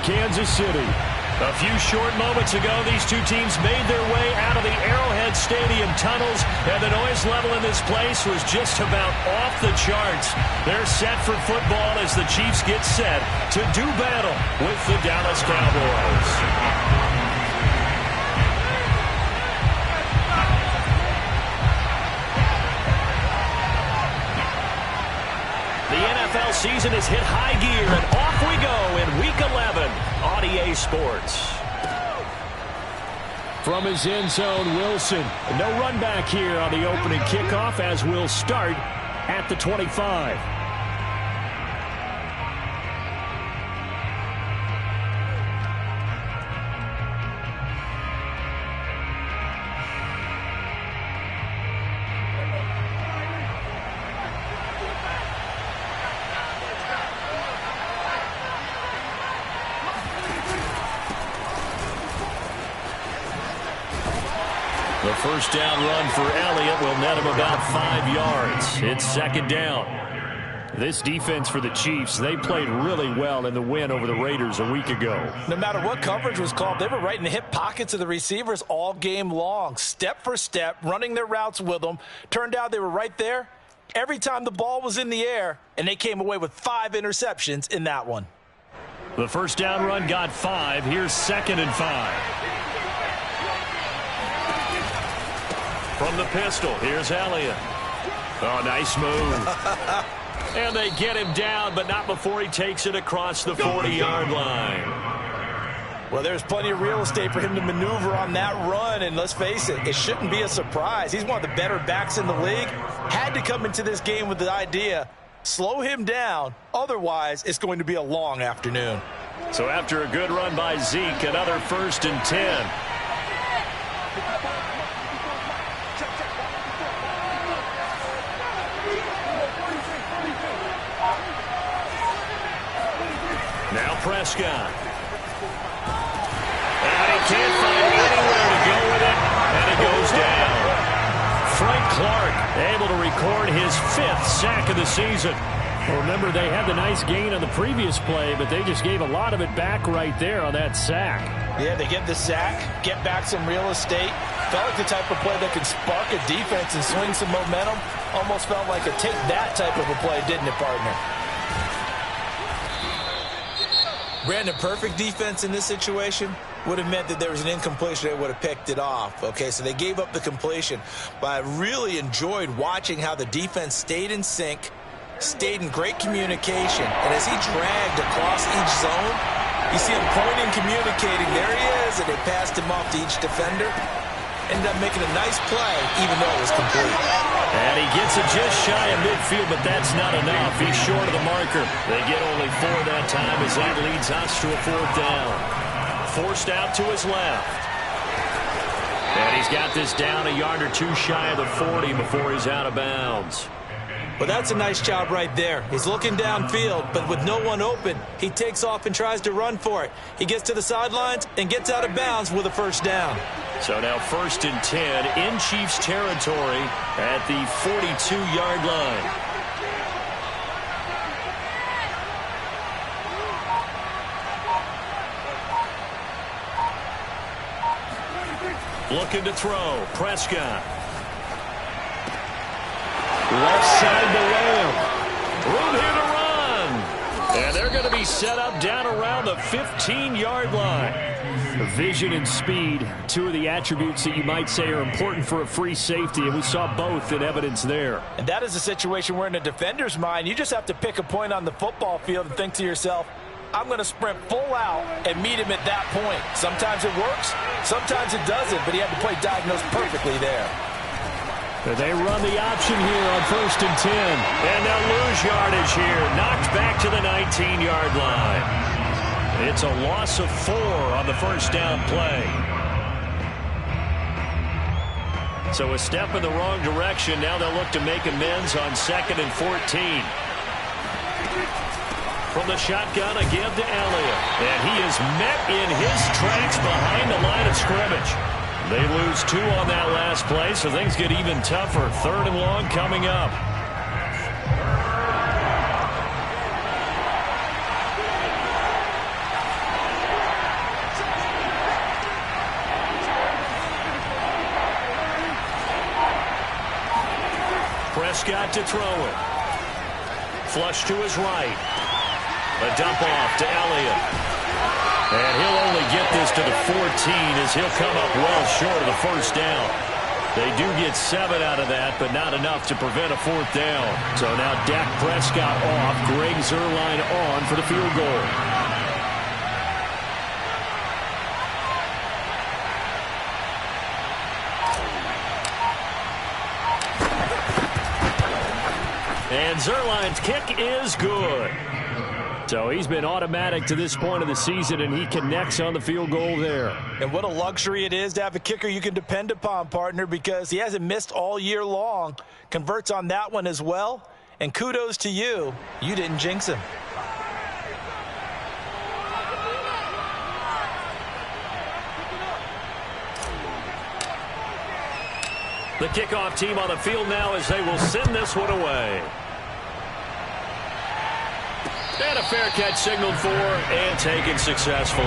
Kansas City. A few short moments ago, these two teams made their way out of the Arrowhead Stadium tunnels, and the noise level in this place was just about off the charts. They're set for football as the Chiefs get set to do battle with the Dallas Cowboys. The NFL season has hit high gear, and off we go in Week 11 on EA Sports. From his end zone, Wilson. No run back here on the opening kickoff as we'll start at the 25. The first down run for Elliott will net him about 5 yards. It's second down. This defense for the Chiefs, they played really well in the win over the Raiders a week ago. No matter what coverage was called, they were right in the hip pockets of the receivers all game long, step for step, running their routes with them. Turned out they were right there every time the ball was in the air, and they came away with 5 interceptions in that one. The first down run got 5. Here's second and 5. From the pistol, here's Elliott. Oh, nice move. And they get him down, but not before he takes it across the 40-yard line. Well, there's plenty of real estate for him to maneuver on that run, and let's face it, it shouldn't be a surprise. He's one of the better backs in the league. Had to come into this game with the idea, slow him down, otherwise it's going to be a long afternoon. So after a good run by Zeke, another first and 10. Now Prescott. And he can't find anywhere to go with it, and it goes down. Frank Clark able to record his 5th sack of the season. Well, remember, they had the nice gain on the previous play, but they just gave a lot of it back right there on that sack. Yeah, they get the sack, get back some real estate. Felt like the type of play that can spark a defense and swing some momentum. Almost felt like a take that type of a play, didn't it, partner? Brandon, perfect defense in this situation would have meant that there was an incompletion that would have picked it off. Okay, so they gave up the completion. But I really enjoyed watching how the defense stayed in sync, stayed in great communication. And as he dragged across each zone, you see him pointing, communicating. There he is, and they passed him off to each defender. Ended up making a nice play, even though it was complete. And he gets it just shy of midfield, but that's not enough. He's short of the marker. They get only 4 that time as that leads us to a 4th down. Forced out to his left. And he's got this down a yard or 2 shy of the 40 before he's out of bounds. Well, that's a nice job right there. He's looking downfield, but with no one open, he takes off and tries to run for it. He gets to the sidelines and gets out of bounds with a first down. So now first and 10 in Chiefs territory at the 42-yard line. Looking to throw. Prescott. Left side to Lamb. Room here to run. And they're going to be set up down around the 15-yard line. Vision and speed, 2 of the attributes that you might say are important for a free safety, and we saw both in evidence there. And that is a situation where in a defender's mind, you just have to pick a point on the football field and think to yourself, I'm going to sprint full out and meet him at that point. Sometimes it works, sometimes it doesn't, but he had the play diagnosed perfectly there. They run the option here on first and 10. And they'll lose yardage here. Knocked back to the 19-yard line. It's a loss of 4 on the first down play. So a step in the wrong direction. Now they'll look to make amends on 2nd and 14. From the shotgun, a give to Elliott. And he is met in his tracks behind the line of scrimmage. They lose 2 on that last play, so things get even tougher. 3rd and long coming up. Prescott to throw it. Flush to his right. A dump off to Elliott. And he'll only get this to the 14 as he'll come up well short of the first down. They do get 7 out of that, but not enough to prevent a 4th down. So now Dak Prescott off, Greg Zuerlein on for the field goal. And Zuerlein's kick is good. So he's been automatic to this point of the season, and he connects on the field goal there. And what a luxury it is to have a kicker you can depend upon, partner, because he hasn't missed all year long. Converts on that one as well. And kudos to you. You didn't jinx him. The kickoff team on the field now as they will send this one away. And a fair catch signaled for and taken successfully.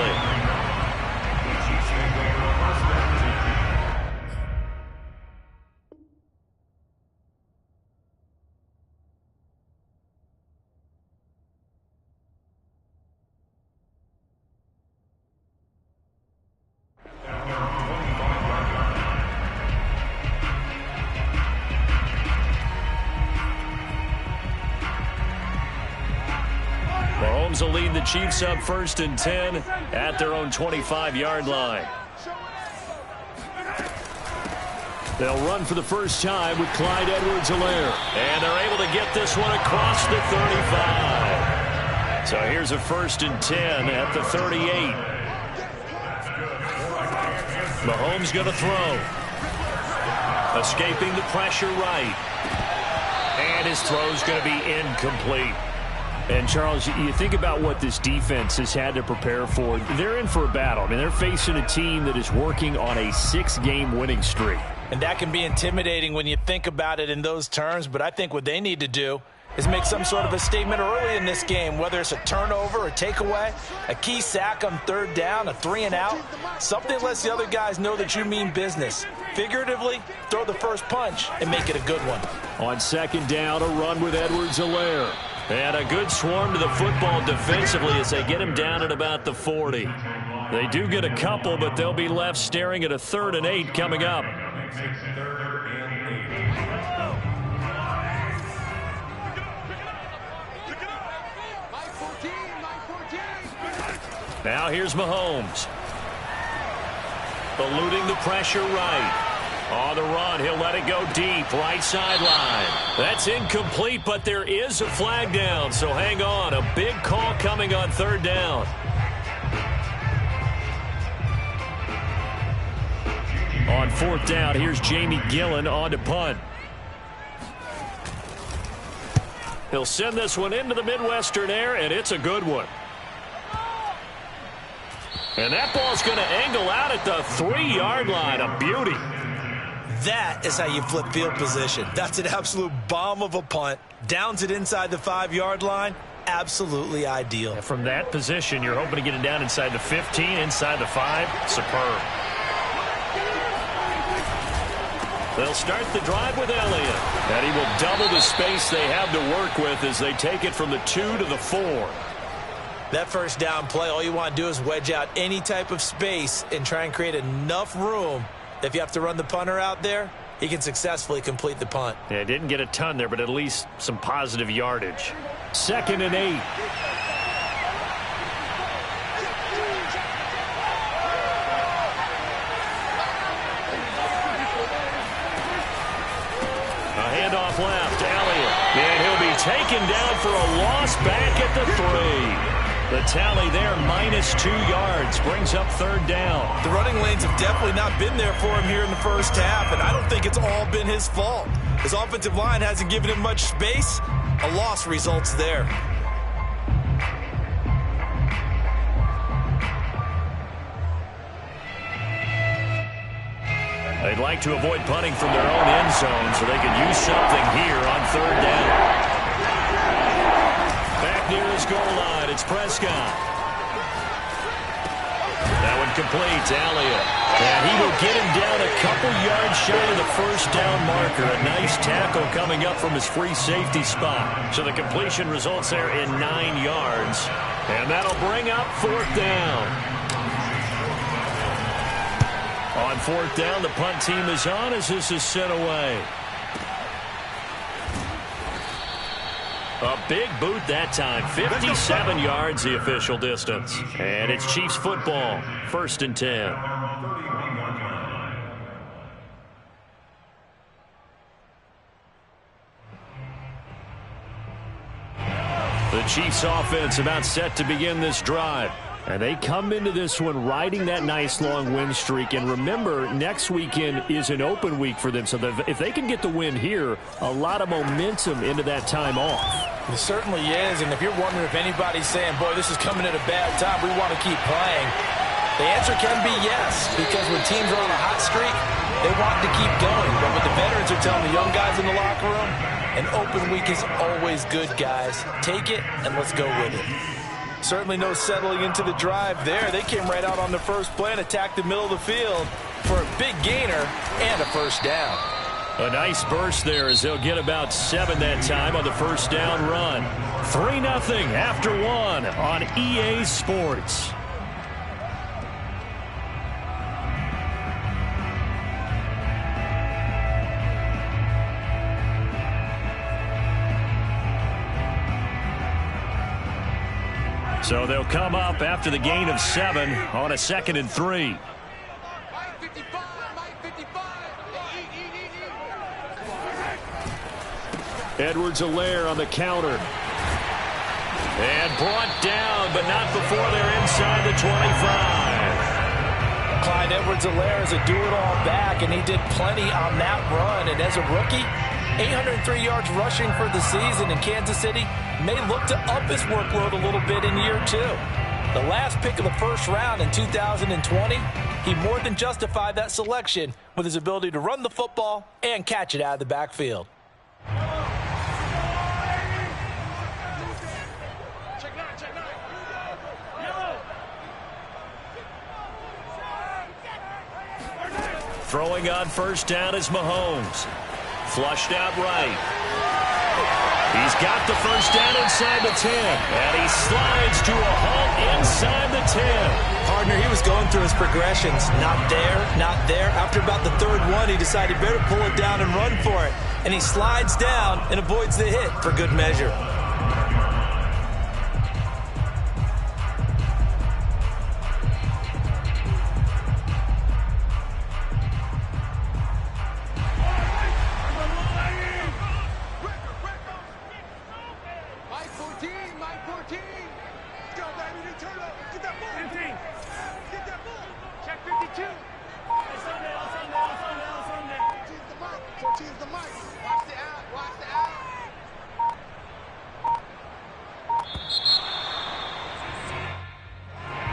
Mahomes will lead the Chiefs up 1st and 10 at their own 25-yard line. They'll run for the first time with Clyde Edwards-Helaire. And they're able to get this one across the 35. So here's a 1st and 10 at the 38. Mahomes going to throw. Escaping the pressure right. And his throw's going to be incomplete. And, Charles, you think about what this defense has had to prepare for. They're in for a battle. I mean, they're facing a team that is working on a 6-game winning streak. And that can be intimidating when you think about it in those terms. But I think what they need to do is make some sort of a statement early in this game, whether it's a turnover, a takeaway, a key sack on 3rd down, a 3-and-out. Something lets the other guys know that you mean business. Figuratively, throw the first punch and make it a good one. On 2nd down, a run with Edwards-Helaire. And a good swarm to the football defensively as they get him down at about the 40. They do get a couple, but they'll be left staring at a 3rd and 8 coming up. Now here's Mahomes. Eluding the pressure right. On the run, he'll let it go deep, right sideline. That's incomplete, but there is a flag down, so hang on. A big call coming on 3rd down. On 4th down, here's Jamie Gillen on to punt. He'll send this one into the Midwestern air, and it's a good one. And that ball's going to angle out at the 3-yard line. A beauty. That is how you flip field position. That's an absolute bomb of a punt. Downs it inside the 5-yard line. Absolutely ideal. From that position, you're hoping to get it down inside the 15, inside the 5. Superb. They'll start the drive with Elliott. And he will double the space they have to work with as they take it from the 2 to the 4. That 1st down play, all you want to do is wedge out any type of space and try and create enough room. If you have to run the punter out there, he can successfully complete the punt. Yeah, didn't get a ton there, but at least some positive yardage. 2nd and 8. A handoff left to Elliott. And he'll be taken down for a loss back at the 3. The tally there, -2 yards, brings up 3rd down. The running lanes have definitely not been there for him here in the first half, and I don't think it's all been his fault. His offensive line hasn't given him much space. A loss results there. They'd like to avoid punting from their own end zone so they could use something here on 3rd down. Back near his goal line, it's Prescott. That one incomplete to Elliott. And he will get him down a couple yards shy of the first down marker. A nice tackle coming up from his free safety spot. So the completion results there in 9 yards. And that'll bring up 4th down. On 4th down, the punt team is on as this is sent away. A big boot that time. 57 yards the official distance. And it's Chiefs football. 1st and 10. The Chiefs offense about set to begin this drive. And they come into this one riding that nice long win streak. And remember, next weekend is an open week for them. So if they can get the win here, a lot of momentum into that time off. It certainly is. And if you're wondering if anybody's saying, boy, this is coming at a bad time, we want to keep playing, the answer can be yes. Because when teams are on a hot streak, they want to keep going. But what the veterans are telling the young guys in the locker room, an open week is always good, guys. Take it and let's go with it. Certainly no settling into the drive there. They came right out on the first play and attacked the middle of the field for a big gainer and a first down. A nice burst there as they'll get about 7 that time on the first down run. 3-0 after 1 on EA Sports. So they'll come up after the gain of 7 on a 2nd and 3. Edwards-Helaire on the counter. And brought down, but not before they're inside the 25. Clyde Edwards-Helaire is a do-it-all back, and he did plenty on that run. And as a rookie, 803 yards rushing for the season in Kansas City, may look to up his workload a little bit in year 2. The last pick of the first round in 2020, he more than justified that selection with his ability to run the football and catch it out of the backfield. Throwing on first down is Mahomes. Flushed out right. He's got the first down inside the 10. And he slides to a halt inside the 10. Partner, he was going through his progressions. Not there, not there. After about the 3rd one, he decided better pull it down and run for it. And he slides down and avoids the hit for good measure.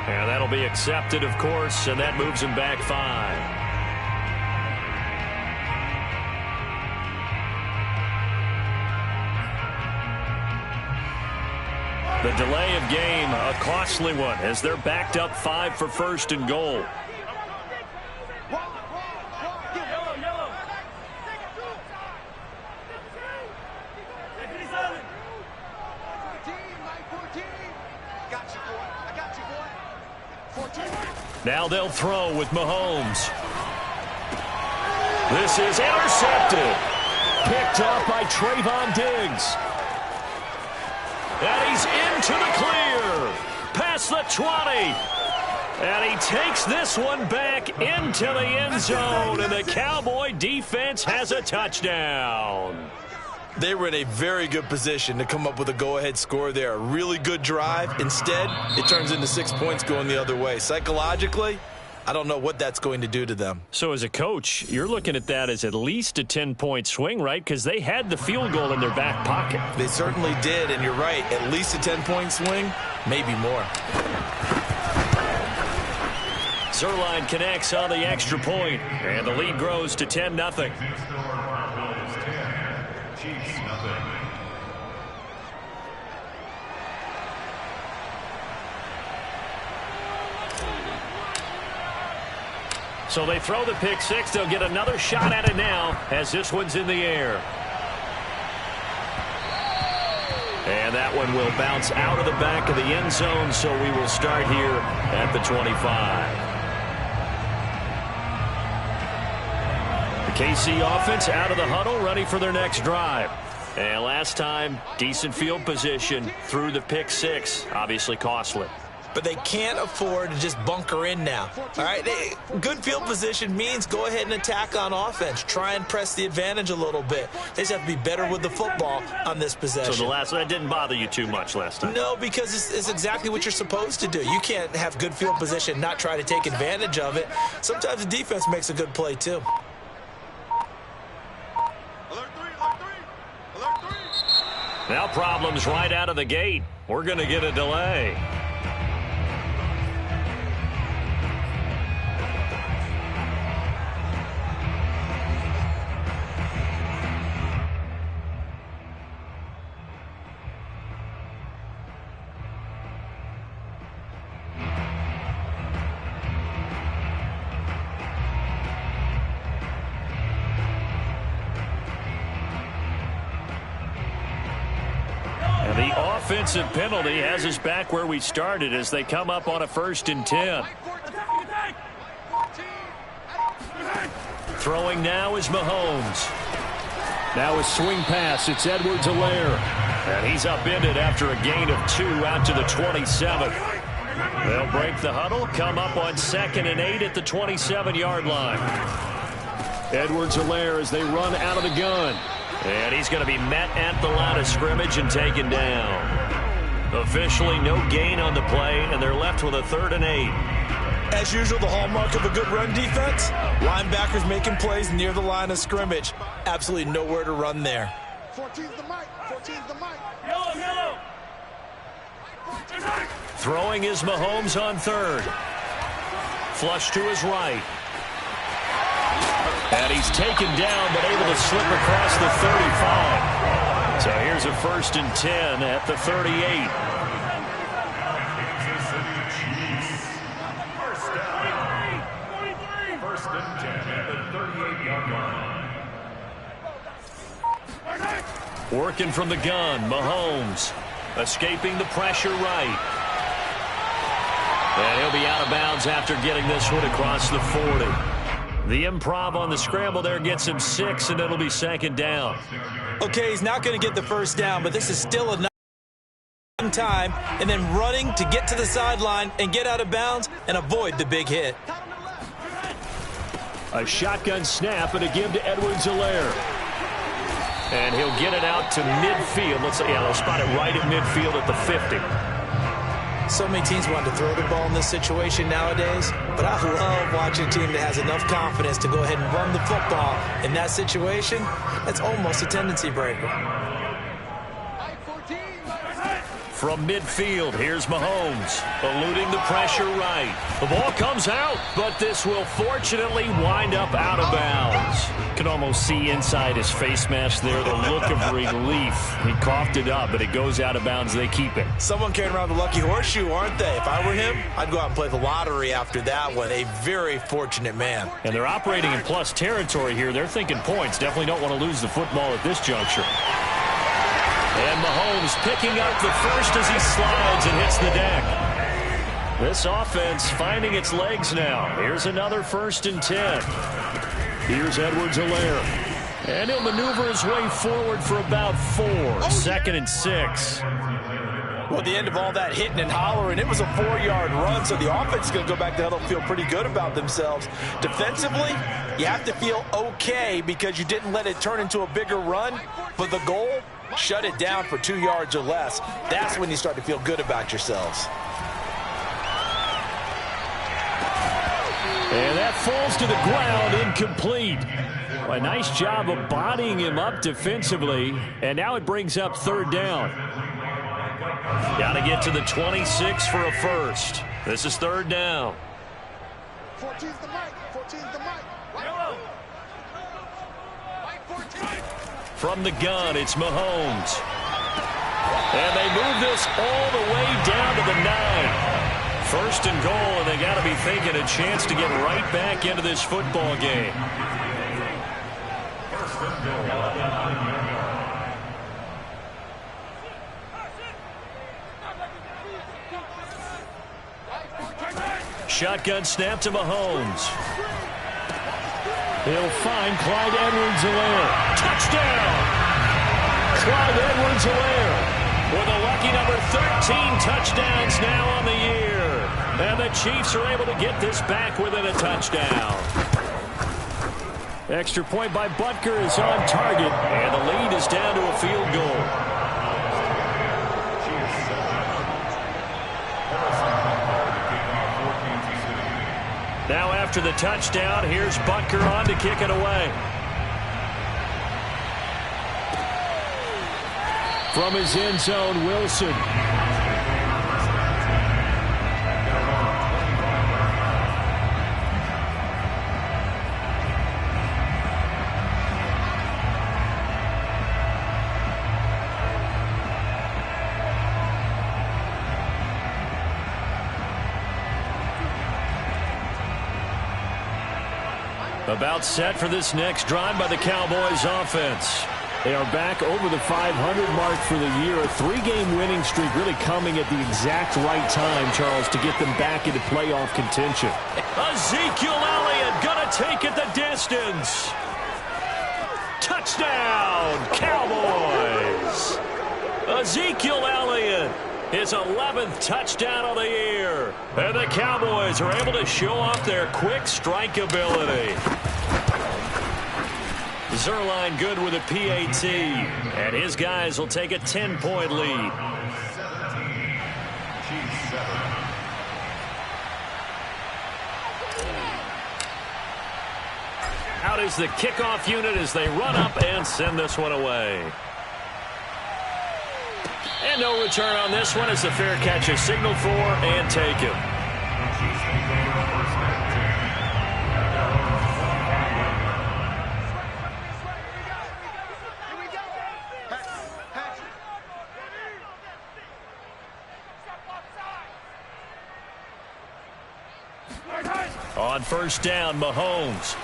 And that'll be accepted, of course, and that moves him back 5. The delay of game, a costly one, as they're backed up 5 for 1st and goal. Now they'll throw with Mahomes. This is intercepted. Picked up by Trayvon Diggs. And he's into the clear. Past the 20. And he takes this one back into the end zone. And the Cowboy defense has a touchdown. They were in a very good position to come up with a go-ahead score there. A really good drive. Instead, it turns into 6 points going the other way. Psychologically, I don't know what that's going to do to them. So as a coach, you're looking at that as at least a 10-point swing, right? Because they had the field goal in their back pocket. They certainly did, and you're right. At least a 10-point swing, maybe more. Zuerlein connects on the extra point, and the lead grows to 10-0. So they throw the pick six. They'll get another shot at it now as this one's in the air. And that one will bounce out of the back of the end zone, so we will start here at the 25. The KC offense out of the huddle, ready for their next drive. And last time, decent field position through the pick six, obviously costly. But they can't afford to just bunker in now. All right, good field position means go ahead and attack on offense. Try and press the advantage a little bit. They just have to be better with the football on this possession. So that didn't bother you too much last time? No, because it's exactly what you're supposed to do. You can't have good field position, not try to take advantage of it. Sometimes the defense makes a good play too. Now problems right out of the gate. We're going to get a delay. Offensive penalty has us back where we started as they come up on a 1st and 10. Throwing now is Mahomes. Now a swing pass. It's Edwards-Helaire. And he's upended after a gain of 2 out to the 27. They'll break the huddle, come up on 2nd and 8 at the 27-yard line. Edwards-Helaire as they run out of the gun. And he's going to be met at the line of scrimmage and taken down. Officially no gain on the play, and they're left with a 3rd and 8. As usual, the hallmark of a good run defense, linebackers making plays near the line of scrimmage. Absolutely nowhere to run there. 14's the mic. 14's the mic. Yellow. Throwing is Mahomes on 3rd. Flush to his right. And he's taken down, but able to slip across the 35. So here's a 1st and 10 at the 38. First and 10 at the 38-yard line. Working from the gun, Mahomes. Escaping the pressure right. And he'll be out of bounds after getting this one across the 40. The improv on the scramble there gets him 6, and it'll be 2nd down. Okay, he's not going to get the 1st down, but this is still a time, and then running to get to the sideline and get out of bounds and avoid the big hit. A shotgun snap and a give to Edwards-Helaire. And he'll get it out to midfield. They'll spot it right at midfield at the 50. So many teams want to throw the ball in this situation nowadays, but I love watching a team that has enough confidence to go ahead and run the football. In that situation, that's almost a tendency breaker. From midfield, here's Mahomes, eluding the pressure right. The ball comes out, but this will fortunately wind up out of bounds. Can almost see inside his face mask there the look of relief. He coughed it up, but it goes out of bounds. They keep it. Someone carrying around the lucky horseshoe, aren't they? If I were him, I'd go out and play the lottery after that one. A very fortunate man. And they're operating in plus territory here. They're thinking points. Definitely don't want to lose the football at this juncture. And Mahomes picking up the 1st as he slides and hits the deck. This offense finding its legs now. Here's another 1st and 10. Here's Edwards-Helaire. And he'll maneuver his way forward for about 4. 2nd and 6. Well, at the end of all that hitting and hollering, it was a 4-yard run, so the offense is going to go back to huddle and feel pretty good about themselves. Defensively, you have to feel okay because you didn't let it turn into a bigger run, but the goal, shut it down for 2 yards or less. That's when you start to feel good about yourselves. And that falls to the ground, incomplete. A nice job of bodying him up defensively, and now it brings up 3rd down. Got to get to the 26 for a 1st. This is 3rd down. 14's the mic. 14's the mic. From the gun, it's Mahomes. And they move this all the way down to the 9. 1st and goal, and they got to be thinking a chance to get right back into this football game. Shotgun snap to Mahomes. He'll find Clyde Edwards-Helaire. Touchdown! Clyde Edwards-Helaire with a lucky number 13 touchdowns now on the year. And the Chiefs are able to get this back within a touchdown. Extra point by Butker is on target, and the lead is down to a field goal. Now after the touchdown, here's Butker on to kick it away. From his end zone, Wilson. About set for this next drive by the Cowboys offense. They are back over the 500 mark for the year. A 3-game winning streak really coming at the exact right time, Charles, to get them back into playoff contention. Ezekiel Elliott gonna take it the distance. Touchdown, Cowboys. Ezekiel Elliott, his 11th touchdown of the year. And the Cowboys are able to show off their quick strike ability. Zuerlein good with a PAT, and his guys will take a 10-point lead. Out is the kickoff unit as they run up and send this one away. And no return on this one as the fair catch is signaled for and taken. On first down, Mahomes.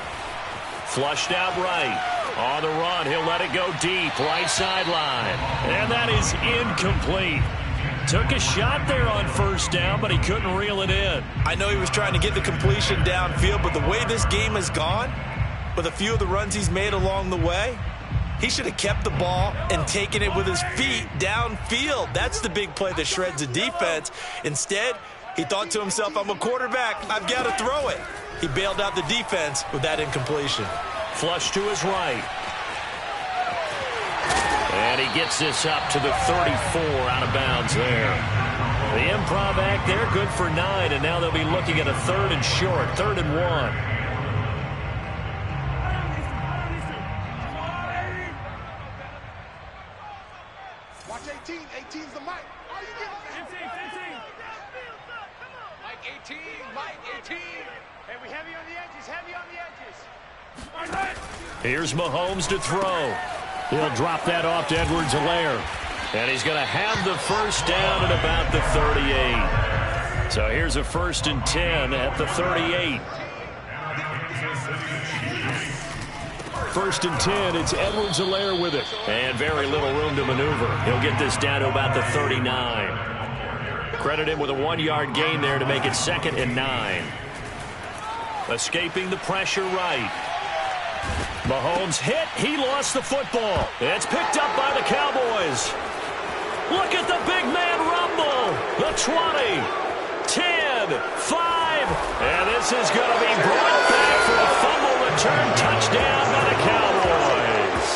Flushed out right. On the run, he'll let it go deep, right sideline. And that is incomplete. Took a shot there on first down, but he couldn't reel it in. I know he was trying to get the completion downfield, but the way this game has gone, with a few of the runs he's made along the way, he should have kept the ball and taken it with his feet downfield. That's the big play that shreds the defense. Instead, he thought to himself, I'm a quarterback, I've got to throw it. He bailed out the defense with that incompletion. Flush to his right. And he gets this up to the 34 out of bounds there. The improv act there, good for 9, and now they'll be looking at a 3rd and short, 3rd and 1. Watch 18. 18's the mic. Are you getting 15. Mike 18. Mike 18. Hey, we heavy on the edges. Heavy on the edges. Here's Mahomes to throw. He'll drop that off to Edwards-Helaire. And he's going to have the first down at about the 38. So here's a 1st and 10 at the 38. 1st and 10, it's Edwards-Helaire with it. And very little room to maneuver. He'll get this down to about the 39. Credit him with a 1-yard gain there to make it 2nd and 9. Escaping the pressure right. Mahomes hit. He lost the football. It's picked up by the Cowboys. Look at the big man rumble. The 20, 10, 5. And this is going to be brought back for a fumble return touchdown by the Cowboys.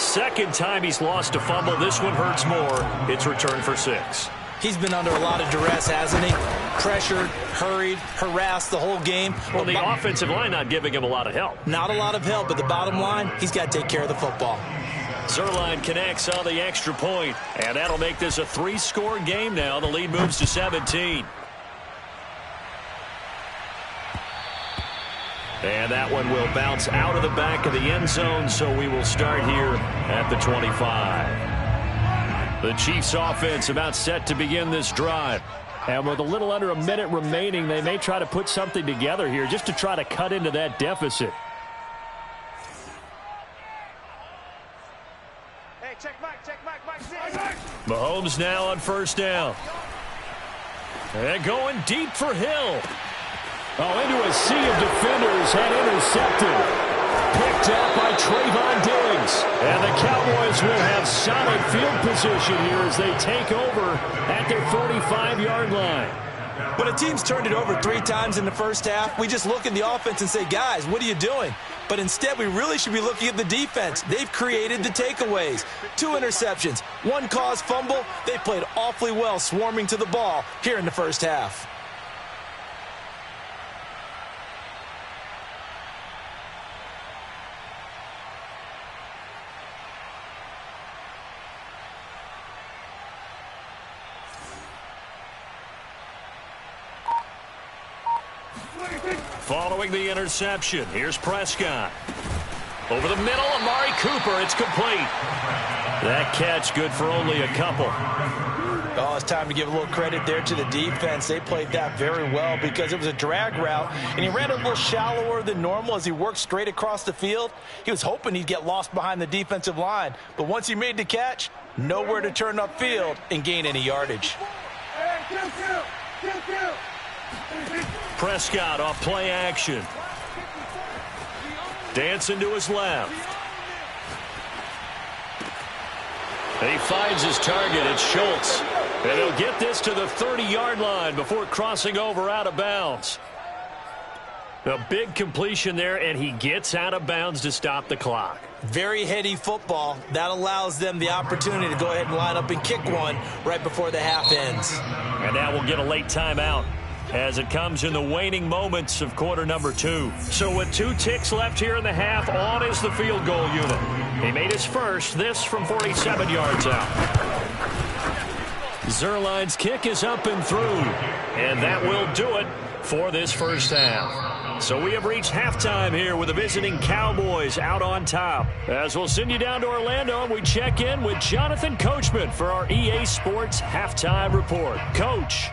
Second time he's lost a fumble. This one hurts more. It's returned for 6. He's been under a lot of duress, hasn't he? Pressured, hurried, harassed the whole game. Well, the offensive line not giving him a lot of help. Not a lot of help, but the bottom line, he's got to take care of the football. Zuerlein connects on the extra point, and that'll make this a 3-score game now. The lead moves to 17. And that one will bounce out of the back of the end zone, so we will start here at the 25. The Chiefs offense about set to begin this drive. And with a little under a minute remaining, they may try to put something together here just to try to cut into that deficit. Hey, check Mike. Mahomes now on first down. And going deep for Hill. Oh, into a sea of defenders and intercepted. Picked up by Trayvon Diggs. And the Cowboys will have solid field position here as they take over at their 45-yard line. When a team's turned it over 3 times in the first half, we just look at the offense and say, guys, what are you doing? But instead, we really should be looking at the defense. They've created the takeaways. 2 interceptions, 1 caused fumble. They played awfully well swarming to the ball here in the first half. Following the interception, here's Prescott. Over the middle, Amari Cooper, it's complete. That catch good for only a couple. Oh, it's time to give a little credit there to the defense. They played that very well because it was a drag route, and he ran a little shallower than normal as he worked straight across the field. He was hoping he'd get lost behind the defensive line, but once he made the catch, nowhere to turn upfield and gain any yardage. Prescott off play action. Dancing to his left. And he finds his target. It's Schultz. And he'll get this to the 30-yard line before crossing over out of bounds. A big completion there, and he gets out of bounds to stop the clock. Very heady football. That allows them the opportunity to go ahead and line up and kick one right before the half ends. And now we'll get a late timeout as it comes in the waning moments of quarter number 2. So with 2 ticks left here in the half, on is the field goal unit. He made his first, this from 47 yards out. Zuerlein's kick is up and through, and that will do it for this first half. So we have reached halftime here with the visiting Cowboys out on top. As we'll send you down to Orlando, and we check in with Jonathan Coachman for our EA Sports Halftime Report. Coach.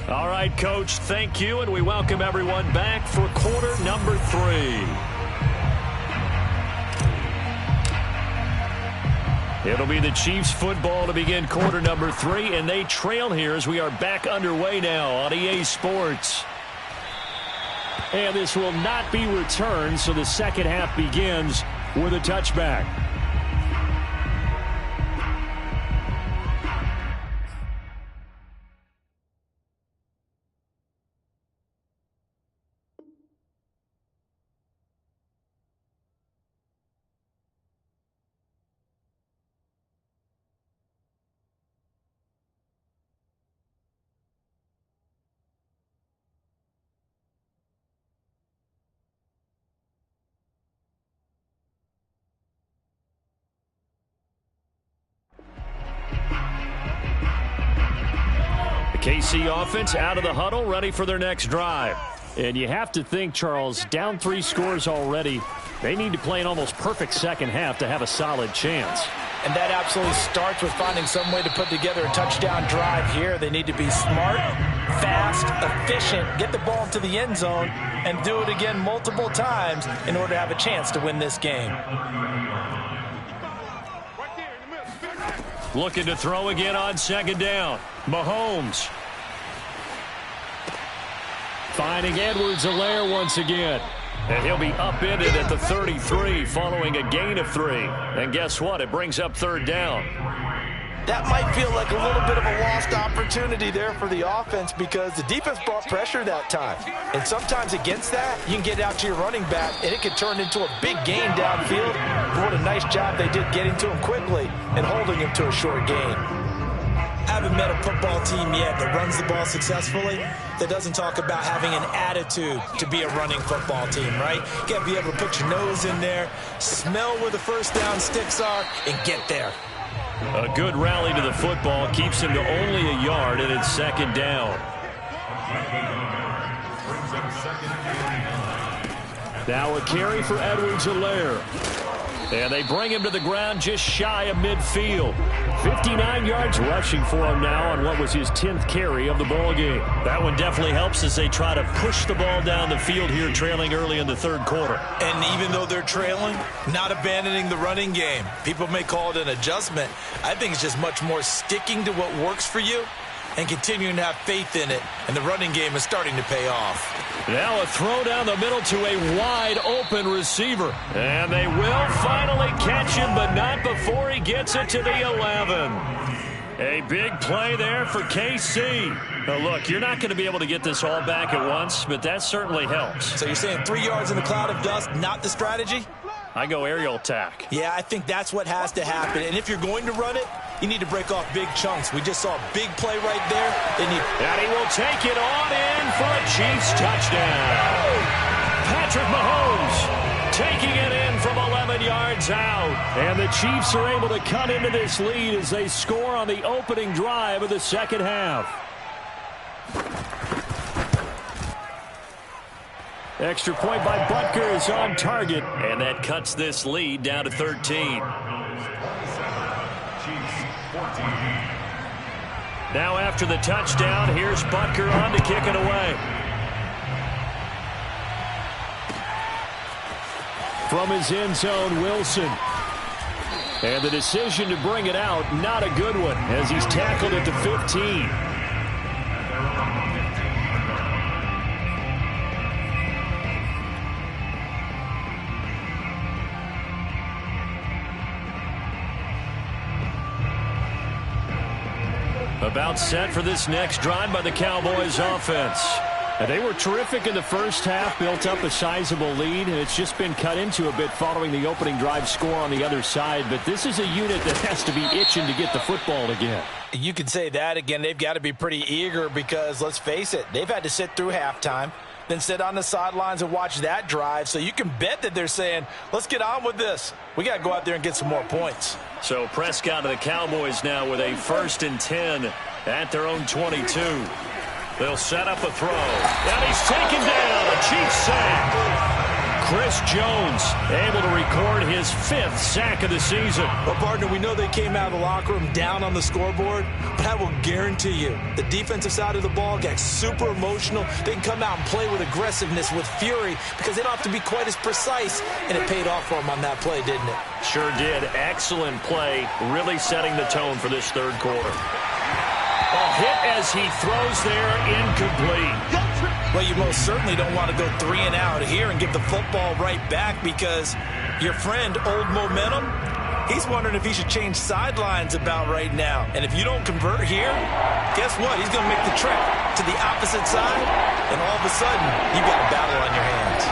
All right, Coach, thank you, and we welcome everyone back for quarter number 3. It'll be the Chiefs football to begin quarter number 3, and they trail here as we are back underway now on EA Sports. And this will not be returned, so the second half begins with a touchback. KC offense out of the huddle, ready for their next drive. And you have to think, Charles, down 3 scores already. They need to play an almost perfect second half to have a solid chance. And that absolutely starts with finding some way to put together a touchdown drive here. They need to be smart, fast, efficient, get the ball into the end zone, and do it again multiple times in order to have a chance to win this game. Looking to throw again on second down. Mahomes. Finding Edwards-Helaire once again. And he'll be upended at the 33 following a gain of 3. And guess what? It brings up third down. That might feel like a little bit of a lost opportunity there for the offense because the defense brought pressure that time. And sometimes against that, you can get out to your running back, and it could turn into a big gain downfield. But what a nice job they did getting to him quickly and holding him to a short gain. I haven't met a football team yet that runs the ball successfully that doesn't talk about having an attitude to be a running football team, right? You got to be able to put your nose in there, smell where the first down sticks are, and get there. A good rally to the football keeps him to only a yard, and it's second down. Now a carry for Edwards-Helaire. And they bring him to the ground just shy of midfield. 59 yards rushing for him now on what was his 10th carry of the ball game. That one definitely helps as they try to push the ball down the field here, trailing early in the third quarter. And even though they're trailing, not abandoning the running game. People may call it an adjustment. I think it's just much more sticking to what works for you and continuing to have faith in it, and the running game is starting to pay off. Now a throw down the middle to a wide-open receiver. And they will finally catch him, but not before he gets it to the 11. A big play there for KC. Now, look, you're not going to be able to get this all back at once, but that certainly helps. So you're saying 3 yards in the cloud of dust, not the strategy? I go aerial attack. Yeah, I think that's what has to happen. And if you're going to run it, you need to break off big chunks. We just saw a big play right there. And he will take it on in for a Chiefs touchdown. Patrick Mahomes taking it in from 11 yards out. And the Chiefs are able to cut into this lead as they score on the opening drive of the second half. Extra point by Butker is on target. And that cuts this lead down to 13. Now after the touchdown, here's Butker on to kick it away. From his end zone, Wilson. And the decision to bring it out, not a good one, as he's tackled at the 15. About set for this next drive by the Cowboys offense. And they were terrific in the first half, built up a sizable lead, and it's just been cut into a bit following the opening drive score on the other side. But this is a unit that has to be itching to get the football again. You can say that again. They've got to be pretty eager because, let's face it, they've had to sit through halftime, then sit on the sidelines and watch that drive. So you can bet that they're saying, let's get on with this. We got to go out there and get some more points. So Prescott of the Cowboys now with a 1st and 10 at their own 22. They'll set up a throw. And he's taken down. A Chiefs sack. Chris Jones able to record his 5th sack of the season. Well, partner, we know they came out of the locker room down on the scoreboard, but I will guarantee you the defensive side of the ball got super emotional. They can come out and play with aggressiveness, with fury, because they don't have to be quite as precise, and it paid off for them on that play, didn't it? Sure did. Excellent play, really setting the tone for this third quarter. A hit as he throws there, incomplete. Well, you most certainly don't want to go 3 and out here and give the football right back because your friend, Old Momentum, he's wondering if he should change sidelines about right now. And if you don't convert here, guess what? He's going to make the trek to the opposite side, and all of a sudden, you've got a battle on your hands.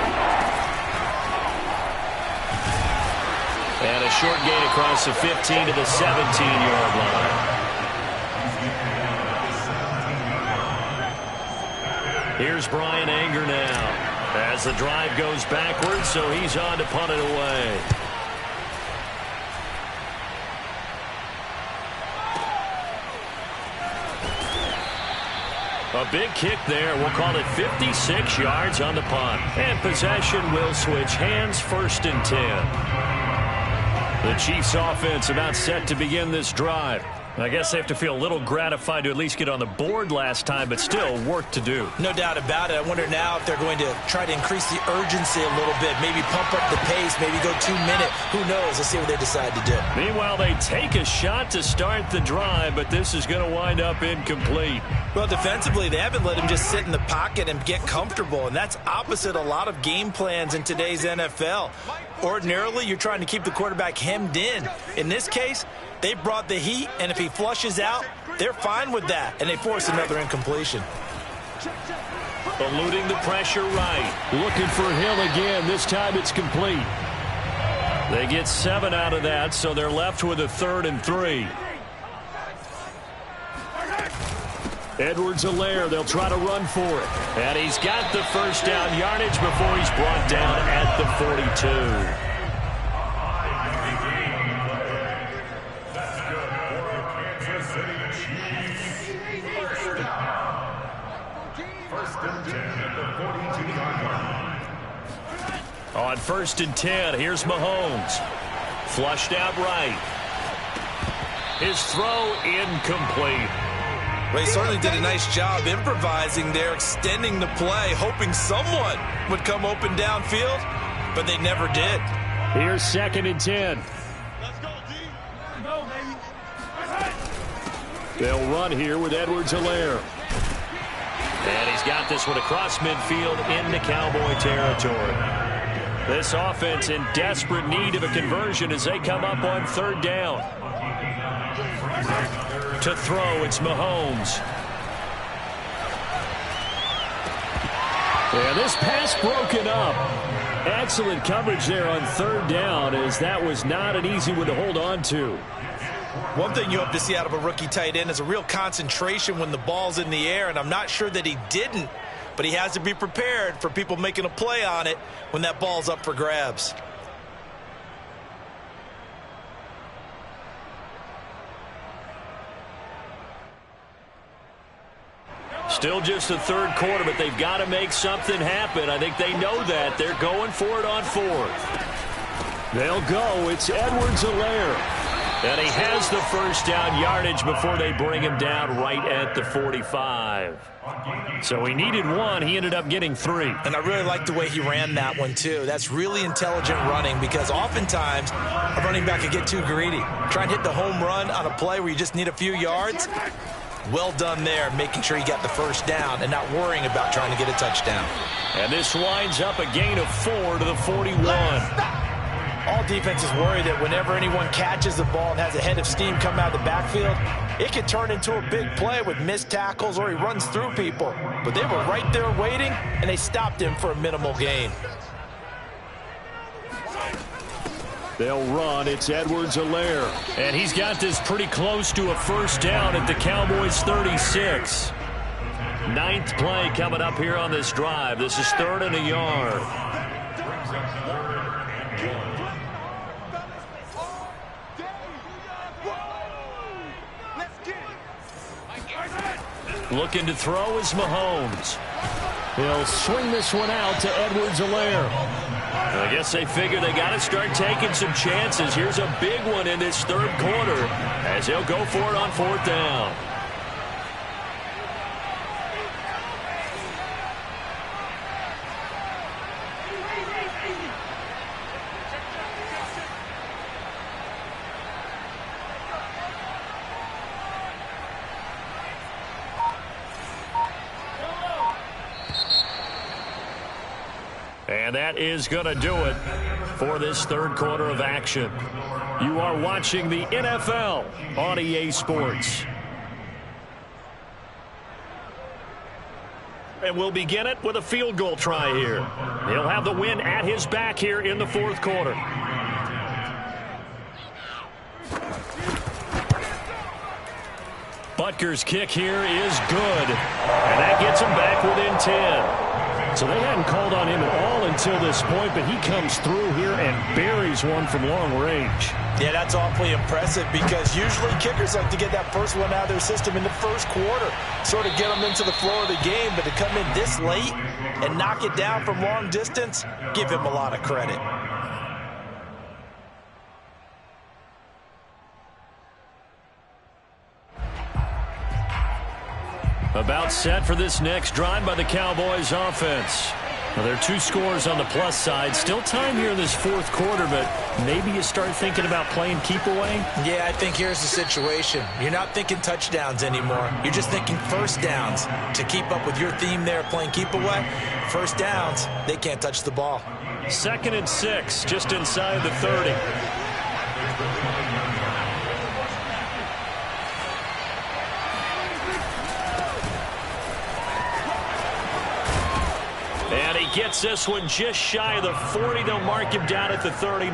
And a short gain across the 15 to the 17-yard line. Here's Brian Anger now as the drive goes backwards, so he's on to punt it away. A big kick there. We'll call it 56 yards on the punt. And possession will switch hands, 1st and 10. The Chiefs offense about set to begin this drive. I guess they have to feel a little gratified to at least get on the board last time, but still work to do. No doubt about it. I wonder now if they're going to try to increase the urgency a little bit, maybe pump up the pace, maybe go 2 minute. Who knows? Let's see what they decide to do. Meanwhile, they take a shot to start the drive, but this is going to wind up incomplete. Well, defensively, they haven't let him just sit in the pocket and get comfortable, and that's opposite a lot of game plans in today's NFL. Ordinarily, you're trying to keep the quarterback hemmed in. In this case, they brought the heat, and if he flushes out, they're fine with that, and they force another incompletion. Eluding the pressure right. Looking for Hill again. This time it's complete. They get 7 out of that, so they're left with a 3rd and 3. Edwards-Helaire, they'll try to run for it. And he's got the first down yardage before he's brought down at the 42. On 1st and 10, here's Mahomes. Flushed out right. His throw incomplete. Well, he certainly did a nice job improvising there, extending the play, hoping someone would come open downfield, but they never did. Here's 2nd and 10. Let's go, D. Go, baby. They'll run here with Edwards-Helaire. And he's got this one across midfield into Cowboy territory. This offense in desperate need of a conversion as they come up on 3rd down. To throw, it's Mahomes. Yeah, this pass broken up. Excellent coverage there on 3rd down, as that was not an easy one to hold on to. One thing you hope to see out of a rookie tight end is a real concentration when the ball's in the air, and I'm not sure that he didn't, but he has to be prepared for people making a play on it when that ball's up for grabs. Still just the 3rd quarter, but they've got to make something happen. I think they know that. They're going for it on 4th. They'll go. It's Edwards-Helaire. And he has the first down yardage before they bring him down right at the 45. So he needed 1. He ended up getting 3. And I really like the way he ran that one, too. That's really intelligent running, because oftentimes a running back can get too greedy. Try and hit the home run on a play where you just need a few yards. Well done there, making sure you got the first down and not worrying about trying to get a touchdown. And this winds up a gain of 4 to the 41. All defenses worry that whenever anyone catches the ball and has a head of steam come out of the backfield, it can turn into a big play with missed tackles or he runs through people. But they were right there waiting, and they stopped him for a minimal gain. They'll run. It's Edwards-Helaire. And he's got this pretty close to a first down at the Cowboys' 36. 9th play coming up here on this drive. This is 3rd and a yard. Looking to throw is Mahomes. He'll swing this one out to Edwards-Helaire. I guess they figure they got to start taking some chances. Here's a big one in this 3rd quarter as they'll go for it on 4th down. And that is going to do it for this 3rd quarter of action. You are watching the NFL on EA Sports. And we'll begin it with a field goal try here. He'll have the win at his back here in the 4th quarter. Butker's kick here is good. And that gets him back within 10. So they hadn't called on him at all until this point, but he comes through here and buries one from long range. Yeah, that's awfully impressive, because usually kickers like to get that first one out of their system in the 1st quarter, sort of get them into the flow of the game, but to come in this late and knock it down from long distance, give him a lot of credit. About set for this next drive by the Cowboys offense. Well, there are 2 scores on the plus side. Still time here in this 4th quarter, but maybe you start thinking about playing keep away? Yeah, I think here's the situation. You're not thinking touchdowns anymore. You're just thinking first downs. To keep up with your theme there, playing keep away, first downs, they can't touch the ball. 2nd and 6, just inside the 30. And he gets this one just shy of the 40. They'll mark him down at the 39.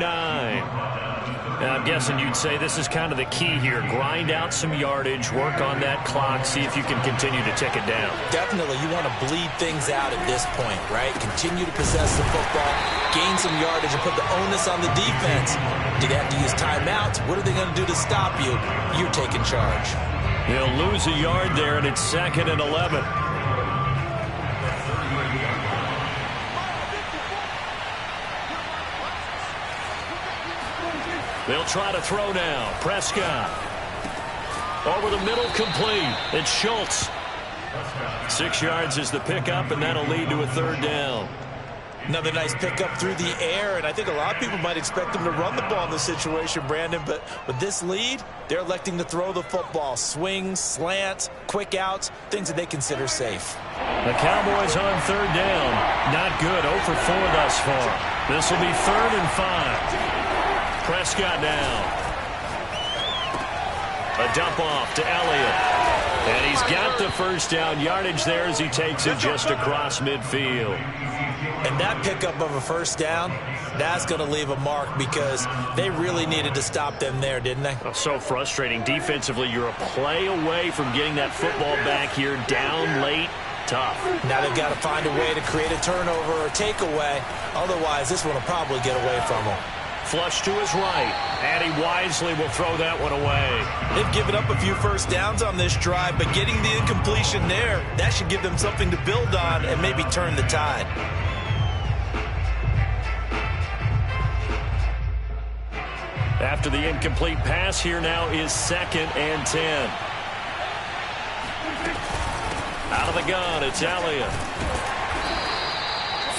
Now, I'm guessing you'd say this is kind of the key here. Grind out some yardage, work on that clock, see if you can continue to tick it down. Definitely. You want to bleed things out at this point, right? Continue to possess the football, gain some yardage, and put the onus on the defense. Do they have to use timeouts? What are they going to do to stop you? You're taking charge. He'll lose a yard there, and it's 2nd and 11. They'll try to throw now. Prescott. Over the middle, complete. It's Schultz. 6 yards is the pickup, and that'll lead to a third down. Another nice pickup through the air, and I think a lot of people might expect them to run the ball in this situation, Brandon, but with this lead, they're electing to throw the football. Swings, slants, quick outs, things that they consider safe. The Cowboys on third down. Not good. 0 for 4 thus far. This will be 3rd and 5. Prescott now. A dump off to Elliott. And he's got the first down yardage there as he takes it just across midfield. And that pickup of a first down, that's going to leave a mark because they really needed to stop them there, didn't they? Oh, so frustrating. Defensively, you're a play away from getting that football back here down late. Tough. Now they've got to find a way to create a turnover or takeaway. Otherwise, this one will probably get away from them. Flush to his right, and he wisely will throw that one away. They've given up a few first downs on this drive, but getting the incompletion there, that should give them something to build on and maybe turn the tide. After the incomplete pass, here now is 2nd and 10. Out of the gun, it's Elliott.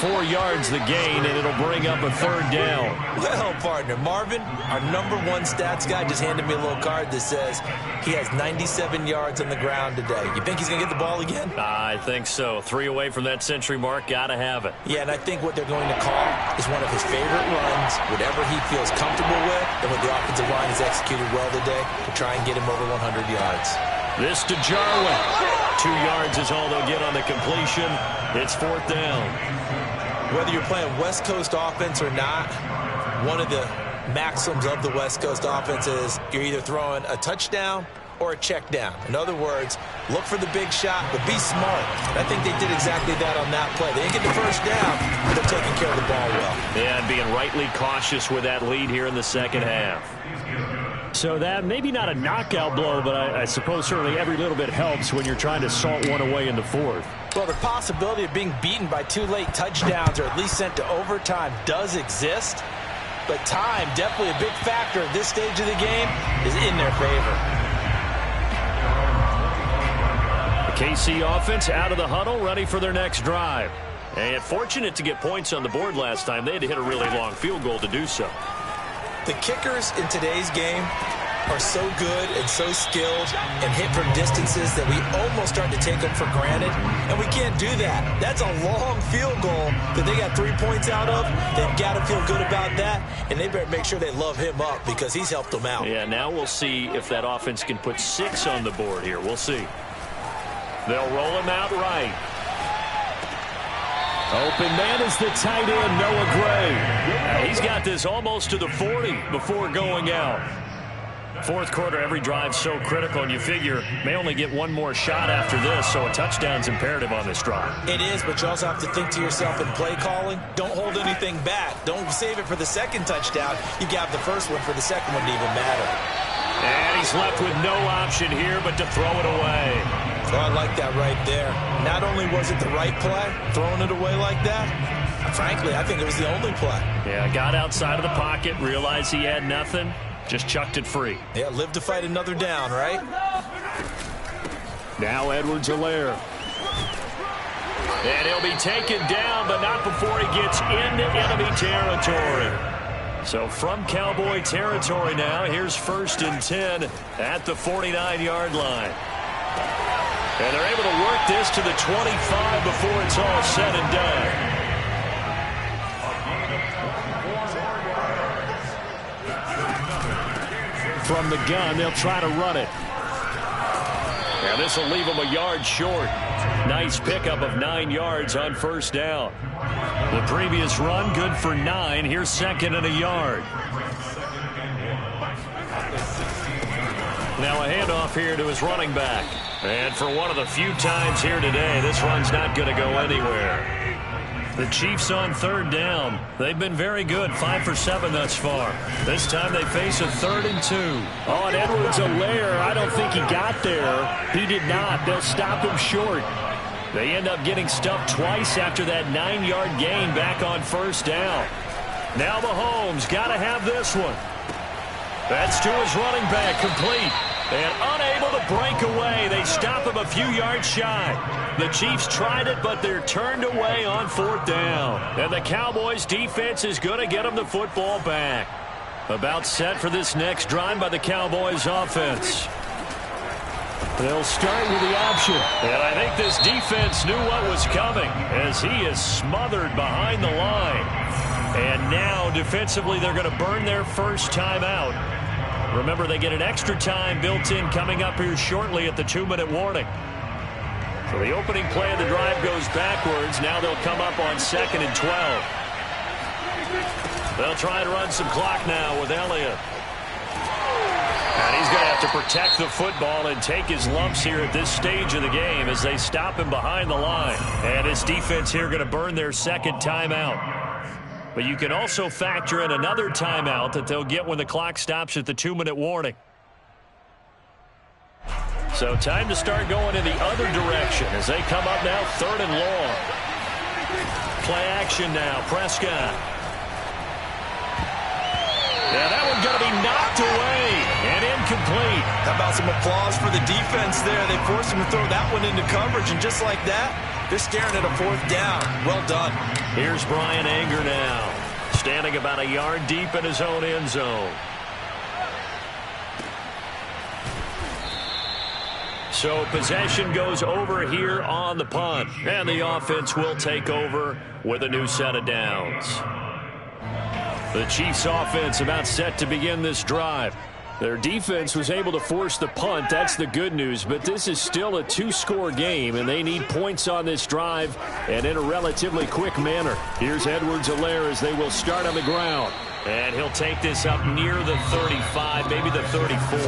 4 yards the gain, and it'll bring up a third down. Well, partner, Marvin, our #1 stats guy, just handed me a little card that says he has 97 yards on the ground today. You think he's going to get the ball again? I think so. 3 away from that century mark. Got to have it. Yeah, and I think what they're going to call is one of his favorite runs, whatever he feels comfortable with, and what the offensive line has executed well today to try and get him over 100 yards. This to Jarwin. 2 yards is all they'll get on the completion. It's 4th down. Whether you're playing West Coast offense or not, one of the maxims of the West Coast offense is you're either throwing a touchdown or a check down. In other words, look for the big shot, but be smart. And I think they did exactly that on that play. They didn't get the first down, but they're taking care of the ball well. Yeah, and being rightly cautious with that lead here in the second half. So that maybe not a knockout blow, but I suppose certainly every little bit helps when you're trying to salt one away in the 4th. Well, the possibility of being beaten by 2 late touchdowns or at least sent to overtime does exist, but time, definitely a big factor at this stage of the game, is in their favor. The KC offense out of the huddle, ready for their next drive. And fortunate to get points on the board last time. They had to hit a really long field goal to do so. The kickers in today's game are so good and so skilled and hit from distances that we almost start to take them for granted, and we can't do that. That's a long field goal that they got 3 points out of. They've got to feel good about that, and they better make sure they love him up because he's helped them out. Yeah, now we'll see if that offense can put 6 on the board here. We'll see. They'll roll him out right. Open man is the tight end, Noah Gray. He's got this almost to the 40 before going out. 4th quarter, every drive's so critical, and you figure may only get one more shot after this, so a touchdown's imperative on this drive. It is, but you also have to think to yourself in play calling, don't hold anything back. Don't save it for the second touchdown. You got the first one for the second one to even matter. And he's left with no option here but to throw it away. Oh, I like that right there. Not only was it the right play, throwing it away like that, frankly, I think it was the only play. Yeah, got outside of the pocket, realized he had nothing, just chucked it free. Yeah, live to fight another down, right? Now Edwards-Helaire. And he'll be taken down, but not before he gets into enemy territory. So from Cowboy territory now, here's 1st and 10 at the 49-yard line. And they're able to work this to the 25 before it's all said and done. From the gun, they'll try to run it. And this will leave them a yard short. Nice pickup of 9 yards on 1st down. The previous run, good for 9. Here's 2nd and a yard. Now a handoff here to his running back. And for one of the few times here today, this run's not going to go anywhere. The Chiefs on 3rd down. They've been very good, 5 for 7 thus far. This time they face a 3rd and 2. Oh, and Edwards-Helaire, I don't think he got there. He did not. They'll stop him short. They end up getting stuffed twice after that 9-yard gain back on 1st down. Now Mahomes got to have this one. That's to his running back, complete. And unable to break away. They stop him a few yards shy. The Chiefs tried it, but they're turned away on 4th down. And the Cowboys' defense is going to get them the football back. About set for this next drive by the Cowboys' offense. They'll start with the option. And I think this defense knew what was coming as he is smothered behind the line. And now, defensively, they're going to burn their first timeout. Remember, they get an extra time built in coming up here shortly at the 2-minute warning. So the opening play of the drive goes backwards. Now they'll come up on 2nd and 12. They'll try and run some clock now with Elliott. And he's going to have to protect the football and take his lumps here at this stage of the game as they stop him behind the line. And his defense here going to burn their second timeout. But you can also factor in another timeout that they'll get when the clock stops at the 2-minute warning. So time to start going in the other direction as they come up now 3rd and long. Play action now, Prescott. Yeah, that one's going to be knocked away and incomplete. How about some applause for the defense there? They forced him to throw that one into coverage, and just like that, they're staring at a 4th down. Well done. Here's Brian Anger now, standing about a yard deep in his own end zone. So possession goes over here on the punt, and the offense will take over with a new set of downs. The Chiefs' offense about set to begin this drive. Their defense was able to force the punt. That's the good news. But this is still a 2-score game, and they need points on this drive and in a relatively quick manner. Here's Edwards-Helaire as they will start on the ground. And he'll take this up near the 35, maybe the 34.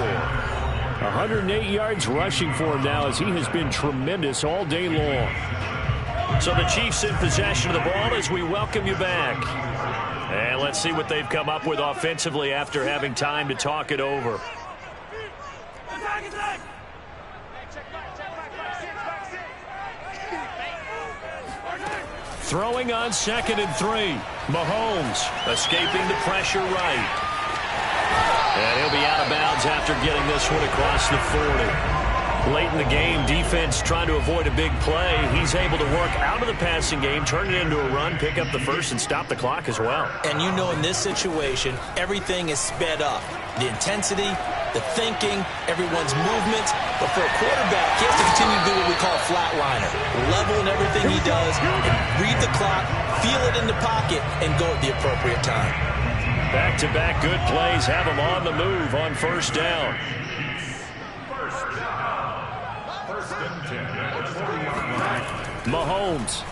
108 yards rushing for him now as he has been tremendous all day long. So the Chiefs in possession of the ball as we welcome you back. And let's see what they've come up with offensively after having time to talk it over. Throwing on 2nd and 3. Mahomes escaping the pressure right. And he'll be out of bounds after getting this one across the 40. Late in the game, defense trying to avoid a big play. He's able to work out of the passing game, turn it into a run, pick up the first, and stop the clock as well. And you know in this situation, everything is sped up. The intensity, the thinking, everyone's movements. But for a quarterback, he has to continue to do what we call a flatliner. Level in everything he does, and read the clock, feel it in the pocket, and go at the appropriate time. Back-to-back good plays have him on the move on 1st down. Mahomes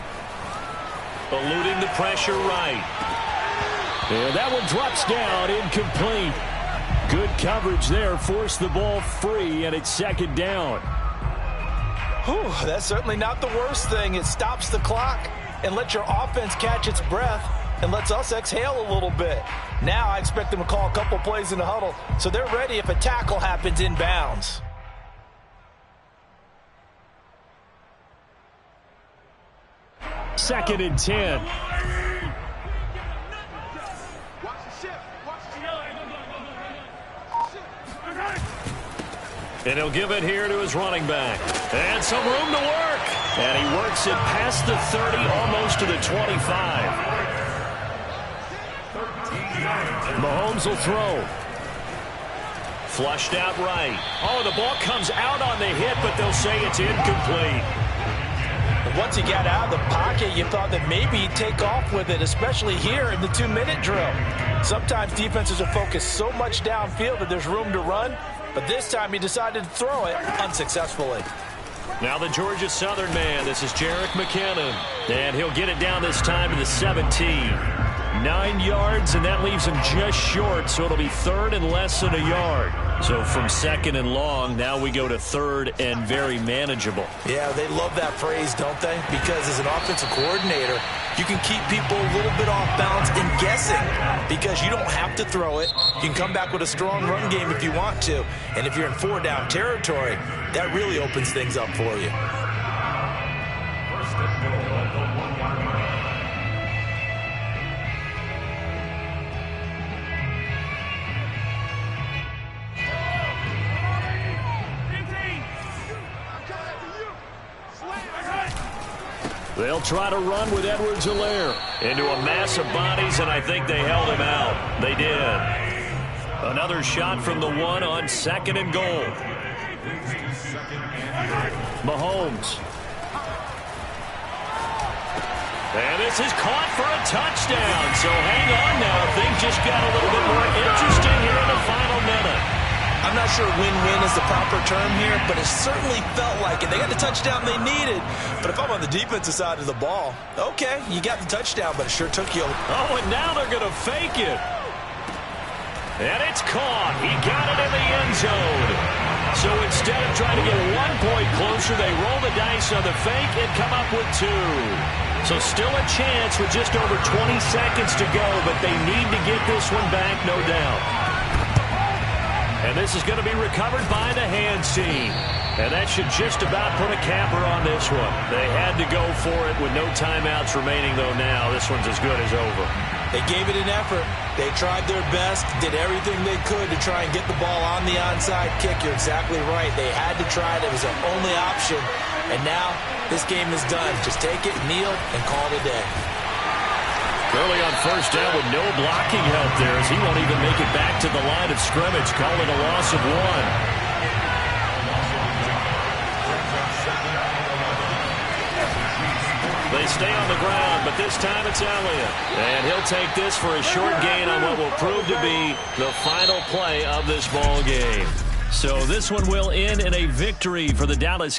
eluding the pressure right. And that one drops down, incomplete. Good coverage there, forced the ball free, and it's 2nd down. Whew, that's certainly not the worst thing. It stops the clock and lets your offense catch its breath and lets us exhale a little bit. Now I expect them to call a couple plays in the huddle so they're ready if a tackle happens inbounds. Second and 10. And he'll give it here to his running back. And some room to work. And he works it past the 30, almost to the 25. Mahomes will throw. Flushed out right. Oh, the ball comes out on the hit, but they'll say it's incomplete. Once he got out of the pocket, you thought that maybe he'd take off with it, especially here in the 2-minute drill. Sometimes defenses are focused so much downfield that there's room to run, but this time he decided to throw it unsuccessfully. Now the Georgia Southern man, this is Jerick McKinnon, and he'll get it down this time to the 17. 9 yards, and that leaves him just short, so it'll be 3rd and less than a yard. So from 2nd and long, now we go to 3rd and very manageable. Yeah, they love that phrase, don't they? Because as an offensive coordinator, you can keep people a little bit off balance and guessing because you don't have to throw it. You can come back with a strong run game if you want to. And if you're in 4-down territory, that really opens things up for you. They'll try to run with Edwards-Helaire into a mass of bodies, and I think they held him out. They did. Another shot from the one on 2nd and goal. Mahomes. And this is caught for a touchdown. So hang on now. Things just got a little bit more interesting here in the final minute. I'm not sure win-win is the proper term here, but it certainly felt like it. They got the touchdown they needed. But if I'm on the defensive side of the ball, okay, you got the touchdown, but it sure took you. Oh, and now they're going to fake it. And it's caught. He got it in the end zone. So instead of trying to get 1 point closer, they roll the dice on the fake and come up with 2. So still a chance with just over 20 seconds to go, but they need to get this one back, no doubt. And this is going to be recovered by the hands team. And that should just about put a capper on this one. They had to go for it with no timeouts remaining, though now this one's as good as over. They gave it an effort. They tried their best, did everything they could to try and get the ball on the onside kick. You're exactly right. They had to try it. It was their only option. And now this game is done. Just take it, kneel, and call it a day. Early on first down with no blocking help there as he won't even make it back to the line of scrimmage. Call it a loss of 1. They stay on the ground, but this time it's Elliott. And he'll take this for a short gain on what will prove to be the final play of this ball game. So this one will end in a victory for the Dallas